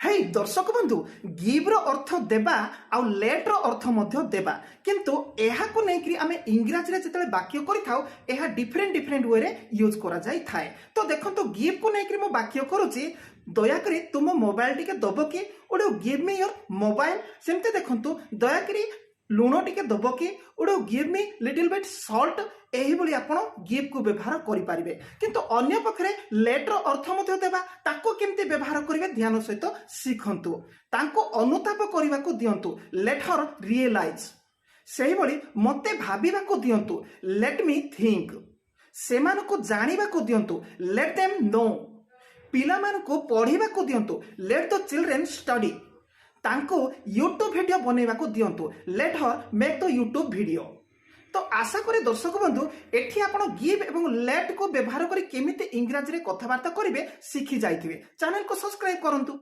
हे दर्शक बंधु गिव रो अर्थ देबा आउ लेट रो अर्थ मध्य देबा किंतु एहा को नै कि आमे इंग्रजी रे जतले वाक्य करिथाउ एहा डिफरेंट वे रे यूज करा जाय थाए। तो देखंतु गिव को नै कि मो वाक्य करूची दया करी तुम मोबाइल टिके दबो कि ओडो गिव मी योर मोबाइल। सेमते देखंतु दया करी लुण टिके दबो कि ओडो give me little bit salt. एही बोली आपण गिव को व्यवहार करि पारिबे किंतु अन्य पखरे लेट रो अर्थ मध्य देबा ताको केमते व्यवहार करिवे ध्यान सहित सिखंतु तांको अनुताप करिवा को दियंतु लेट हर रियलाइज। सेही बोली मते भाबिबा को दियंतु लेट मी थिंक। सेमान को जानिबा को दियंतु लेट देम नो। पिलामान को पढ़िबा को दियंतु लेट द चिल्ड्रेन स्टडी। तांको यूट्यूब वीडियो बनेबा को दियंतु let her make the YouTube video. तो आशा करी दर्शक बंधु एठी आपण गिव एवं लेट को व्यवहार करी केमिति इंग्रजी रे कथबार्ता करिवे शिखि जाइथिबे। चैनल को सब्सक्राइब करंतु।